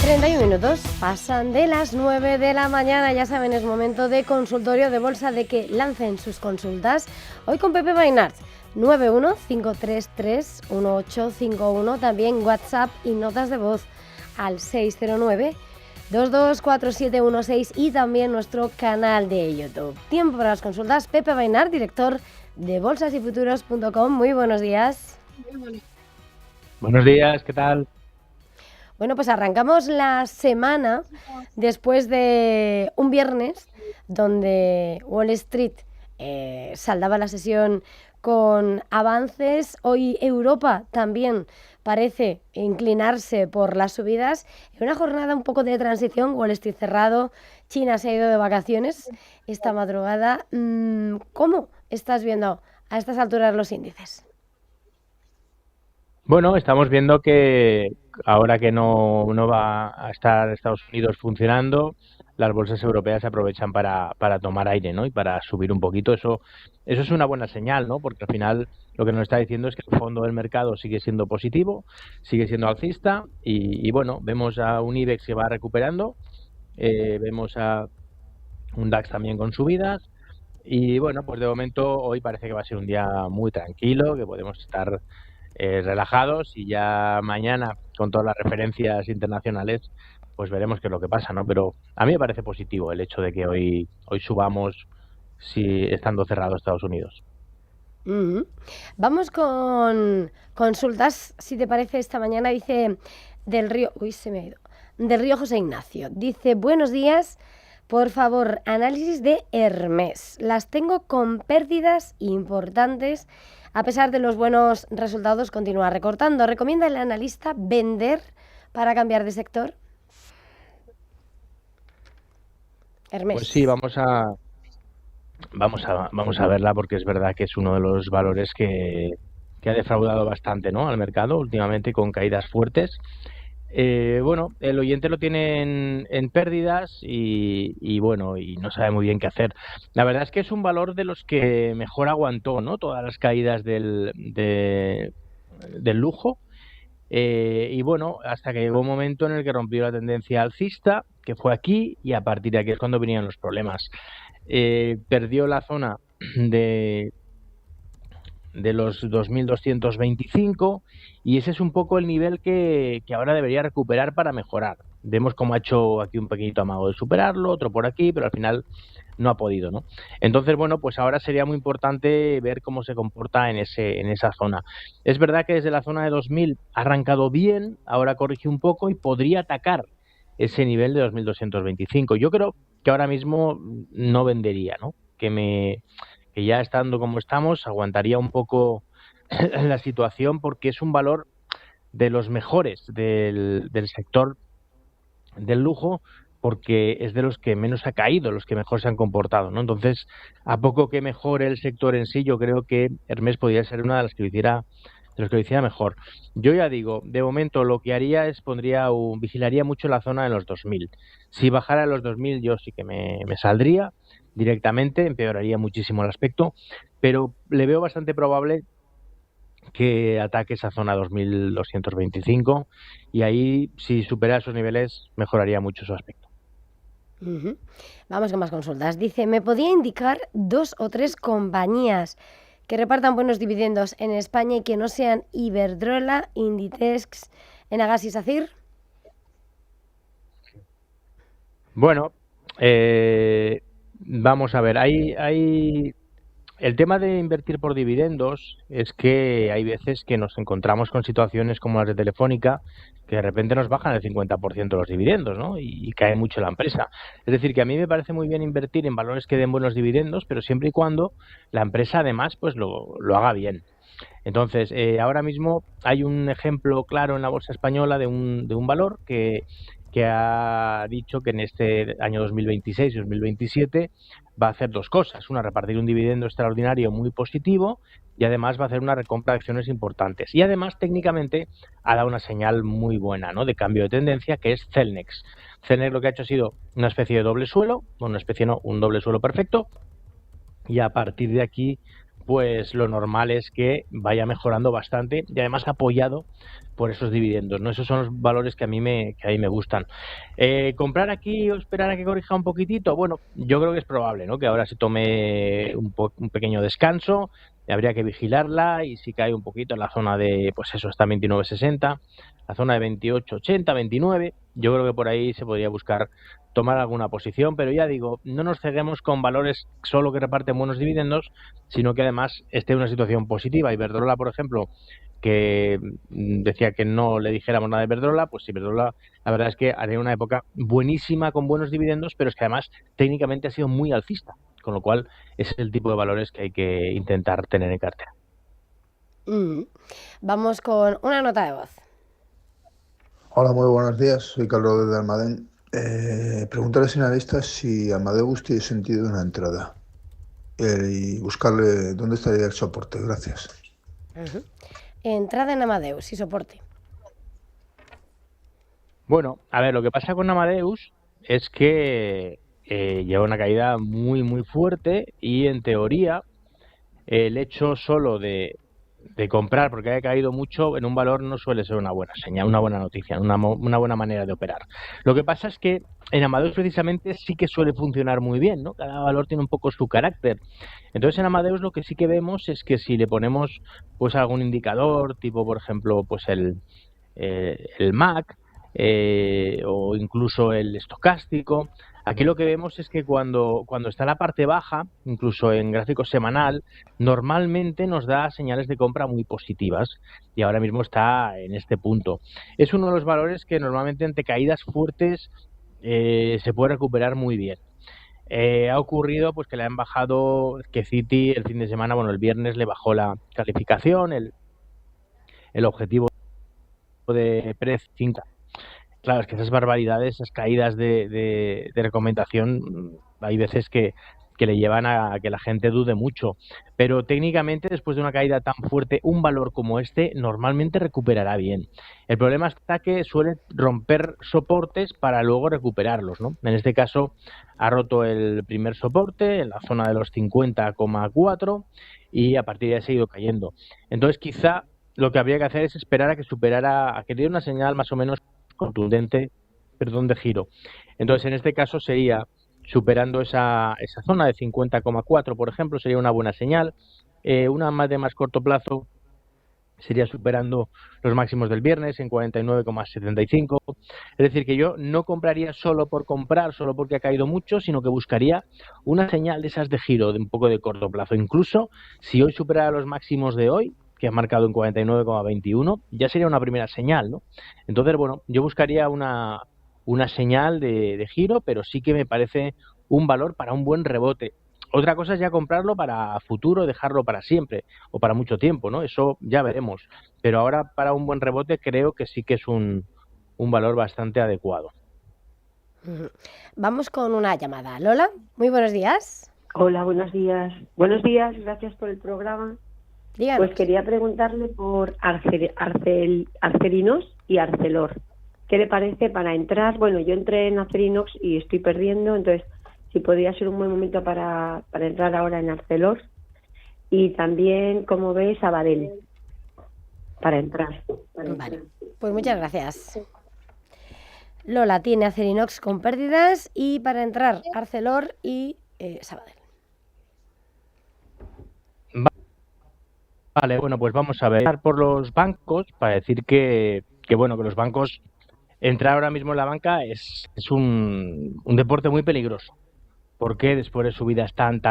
31 minutos pasan de las 9 de la mañana, ya saben, es momento de consultorio de bolsa, de que lancen sus consultas. Hoy con Pepe Bainart, 915331851, también WhatsApp y notas de voz al 609-224716 y también nuestro canal de YouTube. Tiempo para las consultas. Pepe Bainart, director de bolsasyfuturos.com. Muy buenos días. Buenos días, ¿qué tal? Bueno, pues arrancamos la semana después de un viernes donde Wall Street saldaba la sesión con avances. Hoy Europa también parece inclinarse por las subidas. En una jornada un poco de transición, Wall Street cerrado, China se ha ido de vacaciones esta madrugada. ¿Cómo estás viendo a estas alturas los índices? Bueno, estamos viendo que ahora que no va a estar Estados Unidos funcionando, las bolsas europeas aprovechan para tomar aire, ¿no? Y para subir un poquito. Eso es una buena señal, ¿no? Porque al final lo que nos está diciendo es que el fondo del mercado sigue siendo positivo, sigue siendo alcista y bueno, vemos a un IBEX que va recuperando, vemos a un DAX también con subidas y bueno, pues de momento hoy parece que va a ser un día muy tranquilo, que podemos estar relajados y ya mañana con todas las referencias internacionales pues veremos qué es lo que pasa, ¿no? Pero a mí me parece positivo el hecho de que hoy subamos estando cerrado Estados Unidos. Vamos con consultas, si te parece. Esta mañana dice del Río, se me ha ido, del Río José Ignacio. Dice: buenos días, por favor, análisis de Hermès. Las tengo con pérdidas importantes. A pesar de los buenos resultados, continúa recortando. ¿Recomienda el analista vender para cambiar de sector? Hermès. Pues sí, vamos a verla, porque es verdad que es uno de los valores que ha defraudado bastante, ¿no?, al mercado últimamente, con caídas fuertes. Bueno, el oyente lo tiene en pérdidas y bueno, y no sabe muy bien qué hacer. La verdad es que es un valor de los que mejor aguantó, ¿no?, todas las caídas del lujo. Y bueno, hasta que llegó un momento en el que rompió la tendencia alcista, que fue aquí, y a partir de aquí es cuando venían los problemas. Perdió la zona de los 2.225 y ese es un poco el nivel que ahora debería recuperar para mejorar. Vemos cómo ha hecho aquí un pequeñito amago de superarlo, otro por aquí, pero al final no ha podido, ¿no? Entonces, bueno, pues ahora sería muy importante ver cómo se comporta en esa zona. Es verdad que desde la zona de 2.000 ha arrancado bien, ahora corrige un poco y podría atacar ese nivel de 2.225. Yo creo que ahora mismo no vendería, ¿no? Que ya estando como estamos, aguantaría un poco la situación, porque es un valor de los mejores del sector del lujo, porque es de los que menos ha caído, los que mejor se han comportado, ¿no? Entonces, a poco que mejore el sector en sí, yo creo que Hermès podría ser una de las que lo hiciera mejor. Yo ya digo, de momento lo que haría es vigilaría mucho la zona de los 2.000. Si bajara a los 2.000 yo sí que me saldría directamente, empeoraría muchísimo el aspecto, pero le veo bastante probable que ataque esa zona 2.225 y ahí, si supera esos niveles, mejoraría mucho su aspecto. Vamos con más consultas. Dice: ¿me podía indicar 2 o 3 compañías que repartan buenos dividendos en España y que no sean Iberdrola, Inditex, Enagas y SACIR? Bueno, vamos a ver, el tema de invertir por dividendos es que hay veces que nos encontramos con situaciones como las de Telefónica, que de repente nos bajan el 50% los dividendos, ¿no? Y cae mucho la empresa. Es decir, que a mí me parece muy bien invertir en valores que den buenos dividendos, pero siempre y cuando la empresa además pues lo haga bien. Entonces, ahora mismo hay un ejemplo claro en la bolsa española de un valor que ha dicho que en este año 2026 y 2027 va a hacer 2 cosas. Una, repartir un dividendo extraordinario muy positivo, y además va a hacer una recompra de acciones importantes. Y además, técnicamente, ha dado una señal muy buena, ¿no?, de cambio de tendencia, que es Celnex. Celnex lo que ha hecho ha sido una especie de doble suelo, un doble suelo perfecto, y a partir de aquí pues lo normal es que vaya mejorando bastante y además apoyado por esos dividendos, ¿no? Esos son los valores que a mí me gustan. ¿Comprar aquí o esperar a que corrija un poquitito? Bueno, yo creo que es probable, ¿no? Que ahora se tome un pequeño descanso, habría que vigilarla y si cae un poquito en la zona de, pues eso, está 29,60, la zona de 28,80, 29, yo creo que por ahí se podría buscar tomar alguna posición, pero ya digo, no nos ceguemos con valores solo que reparten buenos dividendos, sino que además esté en una situación positiva. Iberdrola, por ejemplo, que decía que no le dijéramos nada de Iberdrola, pues Iberdrola la verdad es que haría una época buenísima con buenos dividendos, pero es que además técnicamente ha sido muy alcista, con lo cual ese es el tipo de valores que hay que intentar tener en cartera. Vamos con una nota de voz. Hola, muy buenos días. Soy Carlos de Almadén. Preguntarle a analista si Amadeus tiene sentido una entrada y buscarle dónde estaría el soporte. Gracias. Entrada en Amadeus y soporte. Bueno, a ver, lo que pasa con Amadeus es que lleva una caída muy, muy fuerte y en teoría el hecho solo de comprar porque haya caído mucho en un valor no suele ser una buena señal, una buena noticia, una buena manera de operar. Lo que pasa es que en Amadeus precisamente sí que suele funcionar muy bien, ¿no? Cada valor tiene un poco su carácter. Entonces en Amadeus lo que sí que vemos es que si le ponemos pues algún indicador, tipo por ejemplo pues el MAC o incluso el estocástico, aquí lo que vemos es que cuando está en la parte baja, incluso en gráfico semanal, normalmente nos da señales de compra muy positivas y ahora mismo está en este punto. Es uno de los valores que normalmente ante caídas fuertes se puede recuperar muy bien. Ha ocurrido pues que le han bajado, que Citi el fin de semana, bueno, el viernes le bajó la calificación, el objetivo de precio 5. Claro, es que esas barbaridades, esas caídas de recomendación, hay veces que le llevan a que la gente dude mucho. Pero técnicamente, después de una caída tan fuerte, un valor como este normalmente recuperará bien. El problema está que suele romper soportes para luego recuperarlos, ¿no? En este caso, ha roto el primer soporte en la zona de los 50,4 y a partir de ahí ha ido cayendo. Entonces, quizá lo que habría que hacer es esperar a que superara, a que diera una señal más o menos contundente, perdón, de giro. Entonces, en este caso sería superando esa zona de 50,4, por ejemplo, sería una buena señal. Una más de más corto plazo sería superando los máximos del viernes en 49,75. Es decir, que yo no compraría solo por comprar, solo porque ha caído mucho, sino que buscaría una señal de esas de giro, de un poco de corto plazo. Incluso si hoy superara los máximos de hoy, que ha marcado en 49,21, ya sería una primera señal, ¿no? Entonces, bueno, yo buscaría una señal de giro, pero sí que me parece un valor para un buen rebote. Otra cosa es ya comprarlo para futuro, dejarlo para siempre o para mucho tiempo, ¿no? Eso ya veremos. Pero ahora para un buen rebote creo que sí que es un valor bastante adecuado. Vamos con una llamada. Lola, muy buenos días. Hola, buenos días. Buenos días, gracias por el programa. Díganos. Pues quería preguntarle por Arcelinos y Arcelor. ¿Qué le parece para entrar? Bueno, yo entré en Acerinox y estoy perdiendo, entonces si podría ser un buen momento para entrar ahora en Arcelor. Y también, ¿cómo ve Sabadell? Para entrar. Vale, pues muchas gracias. Lola tiene Acerinox con pérdidas y para entrar Arcelor y Sabadell. Vale, bueno, pues vamos a ver por los bancos para decir que bueno, que los bancos, entrar ahora mismo en la banca es un deporte muy peligroso, porque después de subidas tan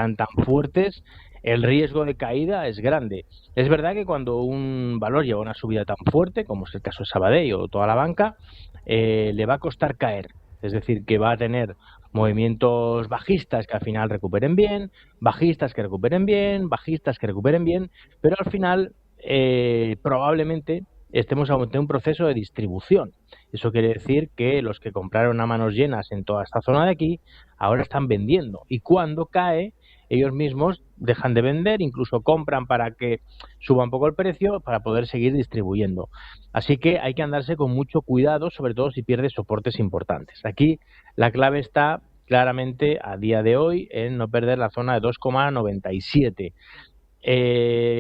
fuertes, el riesgo de caída es grande. Es verdad que cuando un valor lleva una subida tan fuerte, como es el caso de Sabadell o toda la banca, le va a costar caer. Es decir, que va a tener movimientos bajistas que al final recuperen bien, bajistas que recuperen bien, bajistas que recuperen bien, pero al final probablemente estemos ante un proceso de distribución. Eso quiere decir que los que compraron a manos llenas en toda esta zona de aquí, ahora están vendiendo. Y cuando cae, ellos mismos dejan de vender, incluso compran para que suba un poco el precio para poder seguir distribuyendo. Así que hay que andarse con mucho cuidado, sobre todo si pierde soportes importantes. Aquí la clave está claramente a día de hoy en no perder la zona de 2,97.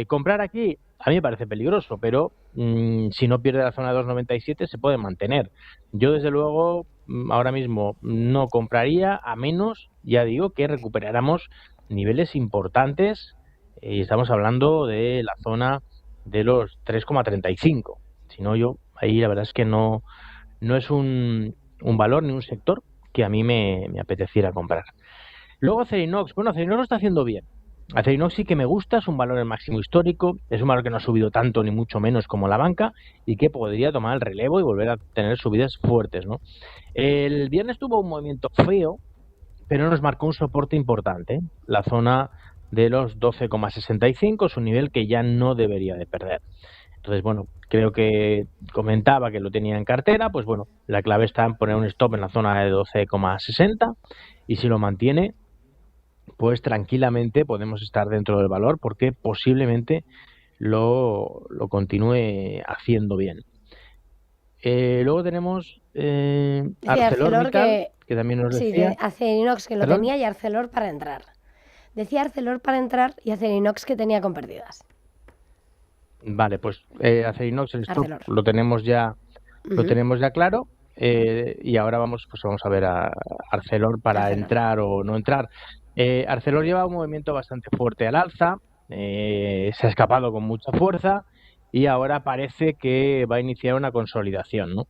Comprar aquí, a mí me parece peligroso, pero si no pierde la zona de 2,97 se puede mantener. Yo, desde luego, ahora mismo no compraría, a menos, ya digo, que recuperáramos niveles importantes, y estamos hablando de la zona de los 3,35. Si no, yo ahí la verdad es que no es un valor ni un sector que a mí me apeteciera comprar. Luego Acerinox, bueno, Acerinox lo está haciendo bien. Acerinox sí que me gusta, es un valor en máximo histórico, es un valor que no ha subido tanto ni mucho menos como la banca y que podría tomar el relevo y volver a tener subidas fuertes, ¿no? El viernes tuvo un movimiento feo, pero nos marcó un soporte importante, la zona de los 12,65, es un nivel que ya no debería de perder. Entonces, bueno, creo que comentaba que lo tenía en cartera, pues bueno, la clave está en poner un stop en la zona de 12,60 y si lo mantiene, pues tranquilamente podemos estar dentro del valor porque posiblemente lo continúe haciendo bien. Luego tenemos Decía Arcelor ArcelorMittal, que también nos sí, decía... de Acerinox que lo ¿Perdón? tenía y Arcelor para entrar. Decía Arcelor para entrar y Acerinox que tenía con pérdidas. Vale, pues Acerinox, el stop Arcelor. lo tenemos ya Ujú. claro, y ahora vamos a ver a Arcelor para Arcelor. entrar o no entrar. Arcelor lleva un movimiento bastante fuerte al alza, se ha escapado con mucha fuerza y ahora parece que va a iniciar una consolidación, ¿no?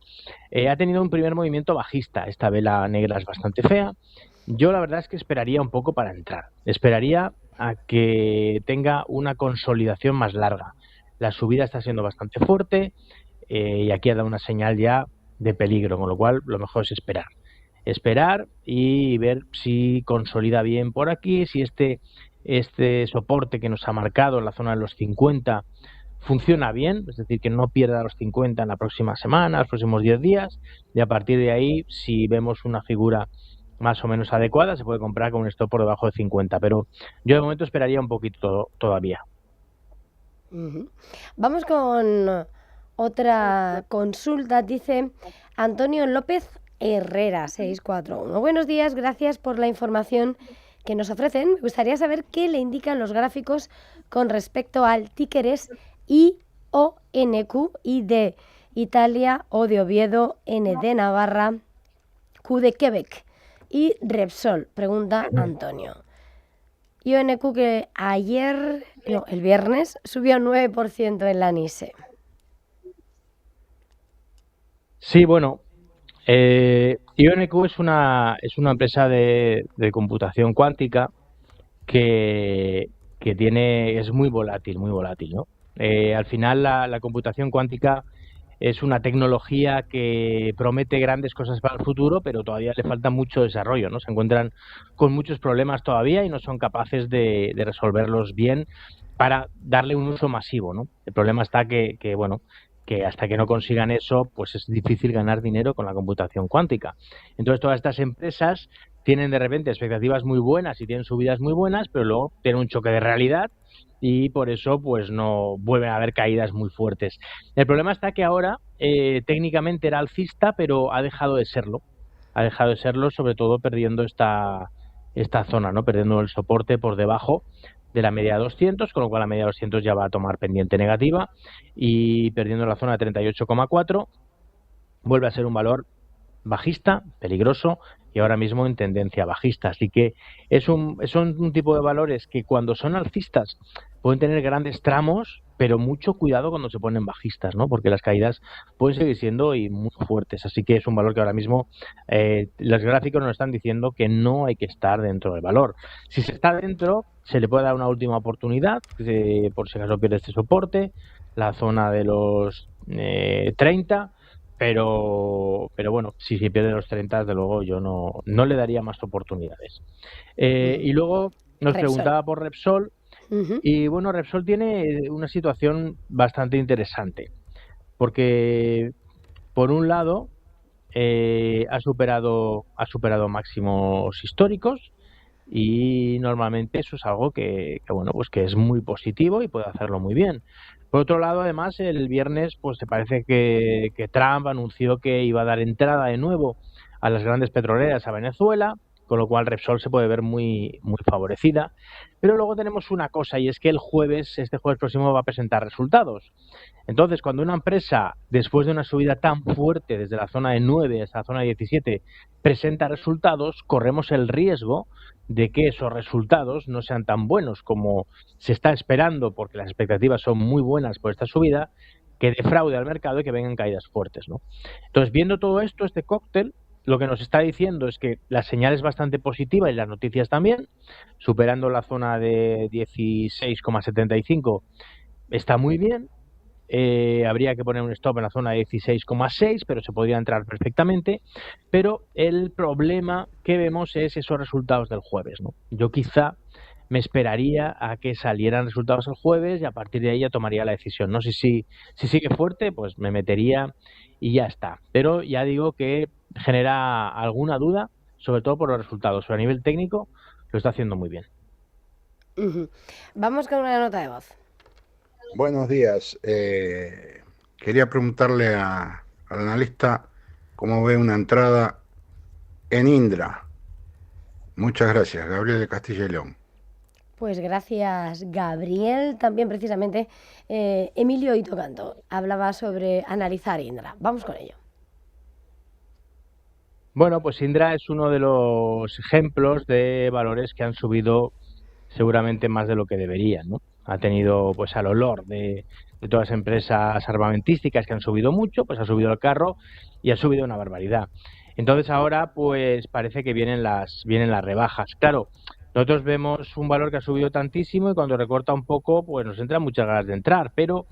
Ha tenido un primer movimiento bajista, esta vela negra es bastante fea. Yo la verdad es que esperaría un poco para entrar, esperaría a que tenga una consolidación más larga. La subida está siendo bastante fuerte y aquí ha dado una señal ya de peligro, con lo cual lo mejor es esperar. Esperar y ver si consolida bien por aquí, si este soporte que nos ha marcado en la zona de los 50 funciona bien, es decir, que no pierda los 50 en la próxima semana, los próximos 10 días, y a partir de ahí, si vemos una figura más o menos adecuada, se puede comprar con un stop por debajo de 50, pero yo de momento esperaría un poquito todavía. Ujú. Vamos con otra consulta. Dice Antonio López Herrera, 641. Buenos días, gracias por la información que nos ofrecen. Me gustaría saber qué le indican los gráficos con respecto al títeres IONQ, I de Italia, O de Oviedo, N de Navarra, Q de Quebec y Repsol, pregunta Antonio. IONQ que el viernes, subió un 9% en la NISE. Sí, bueno, IONQ es una empresa de computación cuántica que es muy volátil, ¿no? Al final la computación cuántica es una tecnología que promete grandes cosas para el futuro, pero todavía le falta mucho desarrollo, ¿no? Se encuentran con muchos problemas todavía y no son capaces de resolverlos bien para darle un uso masivo, ¿no? El problema está bueno, que hasta que no consigan eso, pues es difícil ganar dinero con la computación cuántica. Entonces, todas estas empresas tienen de repente expectativas muy buenas y tienen subidas muy buenas, pero luego tienen un choque de realidad y por eso pues no vuelven a haber caídas muy fuertes. El problema está que ahora técnicamente era alcista, pero ha dejado de serlo. Ha dejado de serlo, sobre todo perdiendo esta zona, ¿no? Perdiendo el soporte por debajo de la media de 200, con lo cual la media de 200 ya va a tomar pendiente negativa y perdiendo la zona de 38,4 vuelve a ser un valor bajista, peligroso y ahora mismo en tendencia bajista. Así que son un tipo de valores que cuando son alcistas pueden tener grandes tramos, pero mucho cuidado cuando se ponen bajistas, ¿no? Porque las caídas pueden seguir siendo y muy fuertes. Así que es un valor que ahora mismo los gráficos nos están diciendo que no hay que estar dentro del valor. Si se está dentro, se le puede dar una última oportunidad, por si acaso pierde este soporte, la zona de los 30, pero bueno, si pierde los 30, desde luego yo no le daría más oportunidades. Y luego nos Repsol. Preguntaba por Repsol, Ujú. y bueno, Repsol tiene una situación bastante interesante, porque por un lado ha superado máximos históricos y normalmente eso es algo bueno, pues que es muy positivo y puede hacerlo muy bien. Por otro lado, además, el viernes pues se parece que Trump anunció que iba a dar entrada de nuevo a las grandes petroleras a Venezuela, con lo cual Repsol se puede ver muy, muy favorecida. Pero luego tenemos una cosa, y es que este jueves próximo va a presentar resultados. Entonces, cuando una empresa, después de una subida tan fuerte desde la zona de 9 hasta la zona de 17, presenta resultados, corremos el riesgo de que esos resultados no sean tan buenos como se está esperando, porque las expectativas son muy buenas por esta subida, que defraude al mercado y que vengan caídas fuertes, ¿no? Entonces, viendo todo esto, este cóctel, lo que nos está diciendo es que la señal es bastante positiva y las noticias también, superando la zona de 16,75 está muy bien. Habría que poner un stop en la zona de 16,6, pero se podría entrar perfectamente. Pero el problema que vemos es esos resultados del jueves, ¿no? Yo quizá me esperaría a que salieran resultados el jueves y a partir de ahí ya tomaría la decisión, ¿no? Si sigue fuerte, pues me metería y ya está. Pero ya digo que genera alguna duda, sobre todo por los resultados, pero a nivel técnico lo está haciendo muy bien. Vamos con una nota de voz. Buenos días. Quería preguntarle al analista cómo ve una entrada en Indra. Muchas gracias, Gabriel de Castilla y León. Pues gracias, Gabriel. También precisamente Emilio Hito Canto hablaba sobre analizar Indra. Vamos con ello. Bueno, pues Indra es uno de los ejemplos de valores que han subido seguramente más de lo que deberían, ¿no? Ha tenido pues al olor de todas las empresas armamentísticas que han subido mucho, pues ha subido el carro y ha subido una barbaridad. Entonces ahora pues parece que vienen las rebajas. Claro, nosotros vemos un valor que ha subido tantísimo y cuando recorta un poco pues nos entran muchas ganas de entrar, pero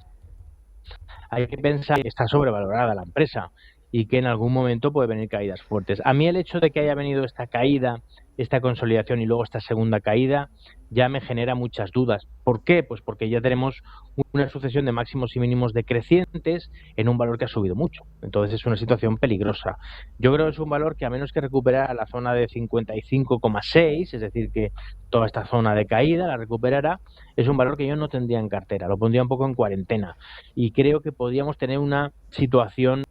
hay que pensar que está sobrevalorada la empresa y que en algún momento puede venir caídas fuertes. A mí el hecho de que haya venido esta caída, esta consolidación y luego esta segunda caída ya me genera muchas dudas. ¿Por qué? Pues porque ya tenemos una sucesión de máximos y mínimos decrecientes en un valor que ha subido mucho. Entonces es una situación peligrosa. Yo creo que es un valor que a menos que recuperara la zona de 55,6, es decir, que toda esta zona de caída la recuperara, es un valor que yo no tendría en cartera, lo pondría un poco en cuarentena. Y creo que podríamos tener una situación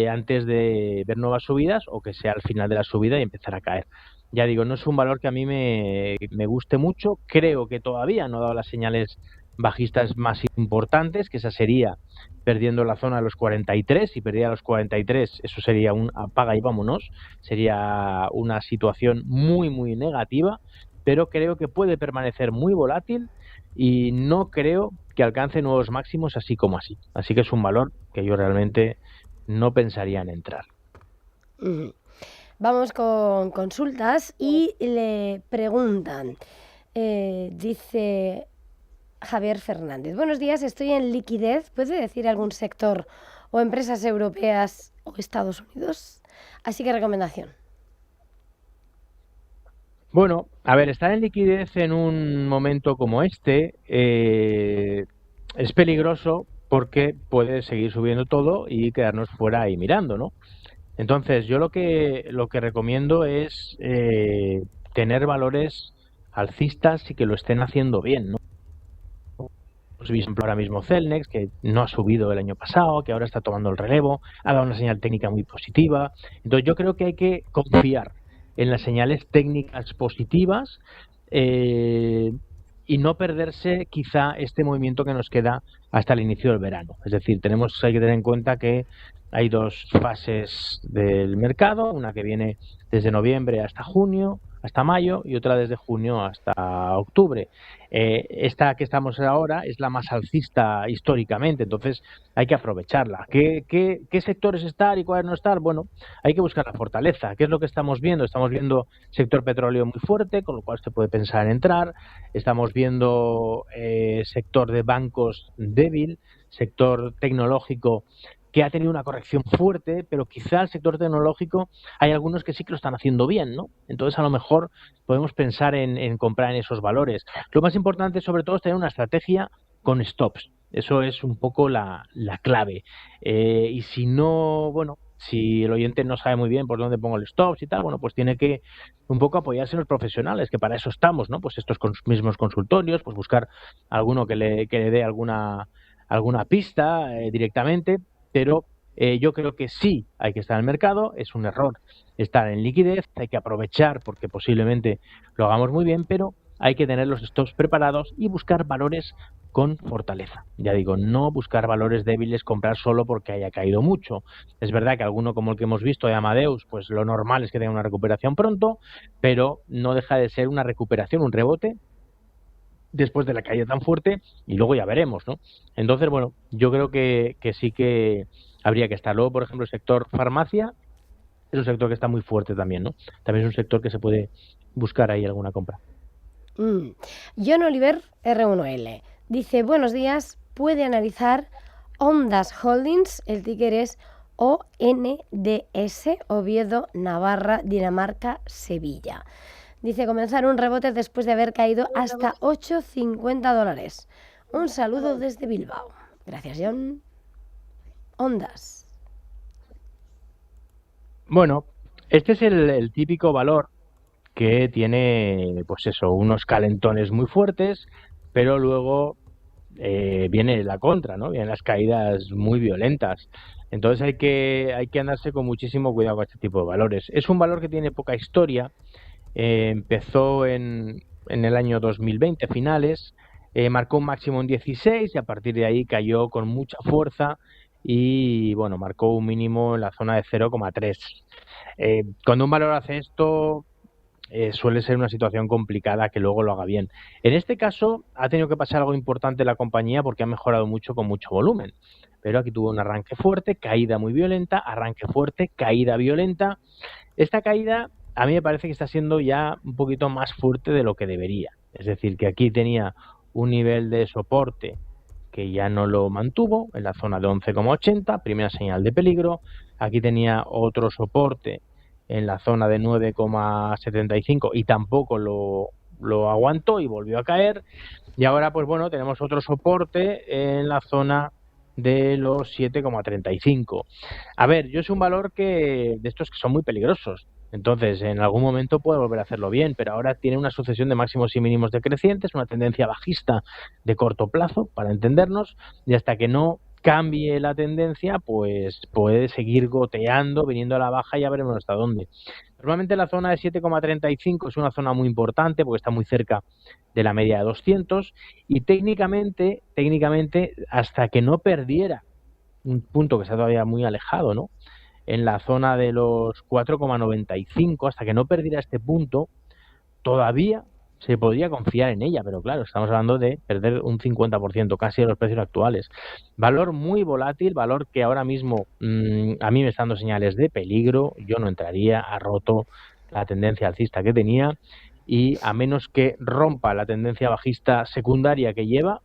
antes de ver nuevas subidas o que sea al final de la subida y empezar a caer. Ya digo, no es un valor que a mí me guste mucho. Creo que todavía no ha dado las señales bajistas más importantes, que esa sería perdiendo la zona de los 43. Si perdiera los 43, eso sería un apaga y vámonos. Sería una situación muy, muy negativa, pero creo que puede permanecer muy volátil y no creo que alcance nuevos máximos así como así. Así que es un valor que yo realmente no pensaría en entrar. Vamos con consultas y le preguntan, dice Javier Fernández, buenos días, estoy en liquidez, ¿puede decir algún sector o empresas europeas o Estados Unidos? Así que recomendación. Bueno, a ver, estar en liquidez en un momento como este es peligroso porque puede seguir subiendo todo y quedarnos fuera ahí mirando, ¿no? Entonces, yo lo que recomiendo es tener valores alcistas y que lo estén haciendo bien, ¿no? Hemos visto ahora mismo Celnex, que no ha subido el año pasado, que ahora está tomando el relevo, ha dado una señal técnica muy positiva. Entonces, yo creo que hay que confiar en las señales técnicas positivas y no perderse quizá este movimiento que nos queda hasta el inicio del verano. Es decir, hay que tener en cuenta que hay dos fases del mercado, una que viene desde noviembre hasta junio, hasta mayo, y otra desde junio hasta octubre. Esta que estamos ahora es la más alcista históricamente, entonces hay que aprovecharla. ¿Qué sectores estar y cuáles no estar? Bueno, hay que buscar la fortaleza. ¿Qué es lo que estamos viendo? Estamos viendo sector petróleo muy fuerte, con lo cual se puede pensar en entrar. Estamos viendo sector de bancos débil, sector tecnológico que ha tenido una corrección fuerte, pero quizá el sector tecnológico hay algunos que sí que lo están haciendo bien, ¿no? Entonces a lo mejor podemos pensar en comprar en esos valores. Lo más importante sobre todo es tener una estrategia con stops. Eso es un poco la clave. Y si no, bueno, si el oyente no sabe muy bien por dónde pongo el stops y tal, bueno, pues tiene que un poco apoyarse en los profesionales, que para eso estamos, ¿no? Pues estos mismos consultorios, pues buscar alguno que le dé alguna pista directamente, pero Yo creo que sí hay que estar en el mercado, es un error estar en liquidez, hay que aprovechar porque posiblemente lo hagamos muy bien, pero hay que tener los stocks preparados y buscar valores con fortaleza. Ya digo, no buscar valores débiles, comprar solo porque haya caído mucho. Es verdad que alguno como el que hemos visto de Amadeus, pues lo normal es que tenga una recuperación pronto, pero no deja de ser una recuperación, un rebote después de la caída tan fuerte y luego ya veremos, ¿no? Entonces, bueno, yo creo que sí que habría que estar. Luego, por ejemplo, el sector farmacia es un sector que está muy fuerte también, ¿no? También es un sector que se puede buscar ahí alguna compra. John Oliver R1L dice, buenos días, puede analizar Ondas Holdings, el ticker es ONDS, Oviedo, Navarra, Dinamarca, Sevilla. Dice, comenzar un rebote después de haber caído hasta $8.50. Un saludo desde Bilbao. Gracias, John. Ondas. Bueno, este es el típico valor que tiene, pues eso, unos calentones muy fuertes, pero luego viene la contra, ¿no? Vienen las caídas muy violentas. Entonces hay que andarse con muchísimo cuidado con este tipo de valores. Es un valor que tiene poca historia. Empezó en el año 2020, finales, marcó un máximo en 16 y a partir de ahí cayó con mucha fuerza y, bueno, marcó un mínimo en la zona de 0,3. Cuando un valor hace esto, suele ser una situación complicada que luego lo haga bien. En este caso, ha tenido que pasar algo importante en la compañía porque ha mejorado mucho con mucho volumen. Pero aquí tuvo un arranque fuerte, caída muy violenta, arranque fuerte, caída violenta. Esta caída a mí me parece que está siendo ya un poquito más fuerte de lo que debería. Es decir, que aquí tenía un nivel de soporte que ya no lo mantuvo en la zona de 11,80, primera señal de peligro. Aquí tenía otro soporte en la zona de 9,75 y tampoco lo aguantó y volvió a caer. Y ahora, pues bueno, tenemos otro soporte en la zona de los 7,35. A ver, yo soy un valor de estos que son muy peligrosos. Entonces, en algún momento puede volver a hacerlo bien, pero ahora tiene una sucesión de máximos y mínimos decrecientes, una tendencia bajista de corto plazo, para entendernos, y hasta que no cambie la tendencia, pues puede seguir goteando, viniendo a la baja y ya veremos hasta dónde. Normalmente la zona de 7,35 es una zona muy importante porque está muy cerca de la media de 200 y técnicamente, hasta que no perdiera un punto que está todavía muy alejado, ¿no?, en la zona de los 4,95, hasta que no perdiera este punto, todavía se podría confiar en ella, pero claro, estamos hablando de perder un 50% casi de los precios actuales. Valor muy volátil, valor que ahora mismo a mí me está dando señales de peligro, yo no entraría, ha roto la tendencia alcista que tenía y a menos que rompa la tendencia bajista secundaria que lleva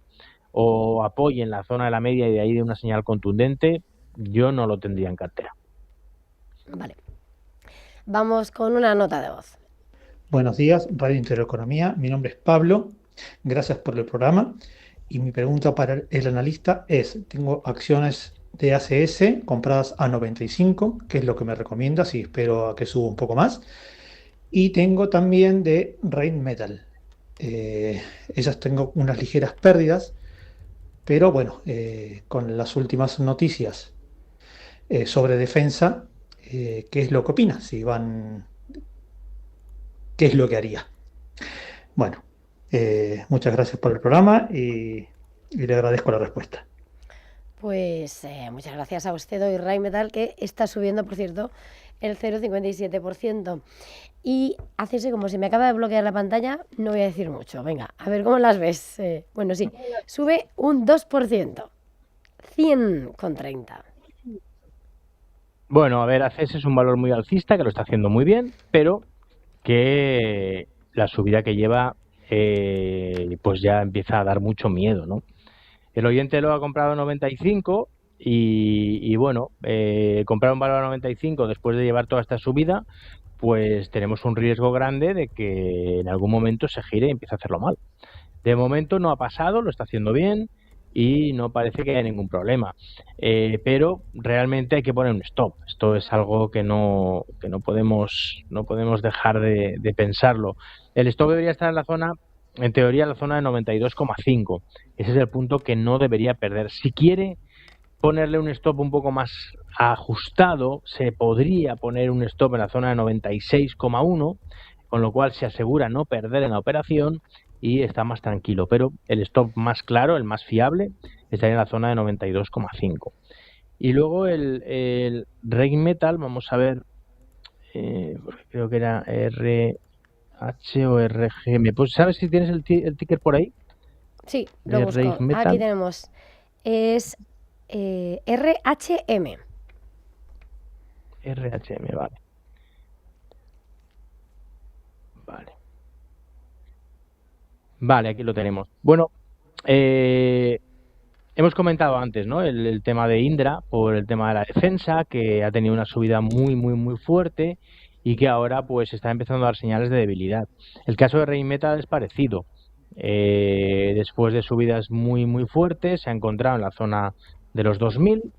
o apoye en la zona de la media y de ahí de una señal contundente, yo no lo tendría en cartera. Vale. Vamos con una nota de voz. Buenos días, Radio Intereconomía. Mi nombre es Pablo. Gracias por el programa. Y mi pregunta para el analista es, tengo acciones de ACS compradas a 95, ¿qué es lo que me recomienda? Si espero a que suba un poco más. Y tengo también de Rheinmetall. Esas tengo unas ligeras pérdidas, pero bueno, con las últimas noticias sobre defensa, ¿qué es lo que opina? Si van, ¿qué es lo que haría? Bueno, muchas gracias por el programa y le agradezco la respuesta. Pues muchas gracias a usted hoy, Rheinmetall, que está subiendo, por cierto, el 0,57%. Y hacerse como se me acaba de bloquear la pantalla, no voy a decir mucho. Venga, a ver cómo las ves. Bueno, sí, sube un 2%, 100,30. Bueno, a ver, ACS es un valor muy alcista que lo está haciendo muy bien, pero que la subida que lleva pues ya empieza a dar mucho miedo, ¿no? El oyente lo ha comprado a 95 y bueno, comprar un valor a 95 después de llevar toda esta subida, pues tenemos un riesgo grande de que en algún momento se gire y empiece a hacerlo mal. De momento no ha pasado, lo está haciendo bien y no parece que haya ningún problema, pero realmente hay que poner un stop. Esto es algo que no podemos dejar de pensarlo. El stop debería estar en la zona, en teoría, en la zona de 92,5. Ese es el punto que no debería perder. Si quiere ponerle un stop un poco más ajustado. Se podría poner un stop en la zona de 96,1, con lo cual se asegura no perder en la operación y está más tranquilo. Pero el stop más claro, el más fiable, estaría en la zona de 92,5. Y luego el Rheinmetall, vamos a ver, porque creo que era RH o RGM. Pues, ¿sabes si tienes el ticker por ahí? Sí, De lo busco. Rheinmetall. Aquí tenemos. Es RHM. RHM, vale. Vale, aquí lo tenemos. Bueno, hemos comentado antes, ¿no? El tema de Indra, por el tema de la defensa, que ha tenido una subida muy fuerte y que ahora pues está empezando a dar señales de debilidad. El caso de Rheinmetall es parecido. Después de subidas muy fuertes, se ha encontrado en la zona de los 2000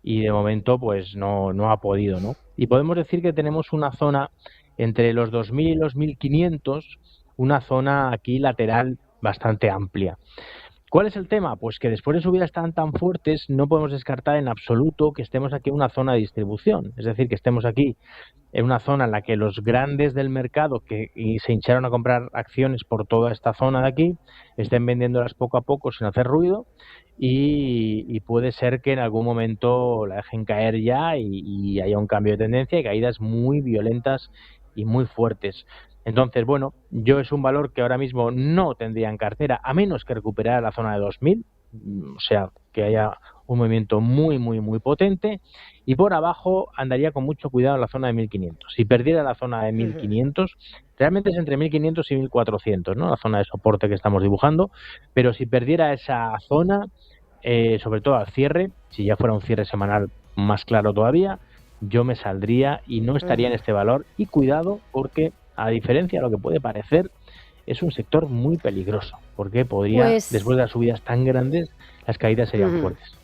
y de momento pues no ha podido, ¿no? Y podemos decir que tenemos una zona entre los 2000 y los 1500, una zona aquí lateral bastante amplia. ¿Cuál es el tema? Pues que después de subidas tan fuertes no podemos descartar en absoluto que estemos aquí en una zona de distribución, es decir, que estemos aquí en una zona en la que los grandes del mercado y se hincharon a comprar acciones por toda esta zona de aquí estén vendiéndolas poco a poco sin hacer ruido y puede ser que en algún momento la dejen caer ya y haya un cambio de tendencia y caídas muy violentas y muy fuertes. Entonces, bueno, yo es un valor que ahora mismo no tendría en cartera, a menos que recuperara la zona de 2000, o sea, que haya un movimiento muy potente, y por abajo andaría con mucho cuidado en la zona de 1500. Si perdiera la zona de 1500, realmente es entre 1500 y 1400, ¿no? La zona de soporte que estamos dibujando, pero si perdiera esa zona, sobre todo al cierre, si ya fuera un cierre semanal más claro todavía, yo me saldría y no estaría en este valor. Y cuidado, porque a diferencia de lo que puede parecer, es un sector muy peligroso, porque podría, después de las subidas tan grandes, las caídas serían fuertes.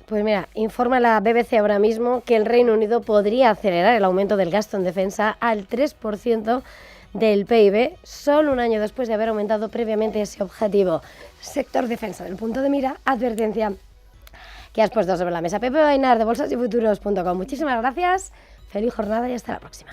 Pues mira, informa la BBC ahora mismo que el Reino Unido podría acelerar el aumento del gasto en defensa al 3% del PIB, solo un año después de haber aumentado previamente ese objetivo. Sector defensa del punto de mira, advertencia que has puesto sobre la mesa. Pepe Bainar de bolsasyfuturos.com. Muchísimas gracias, feliz jornada y hasta la próxima.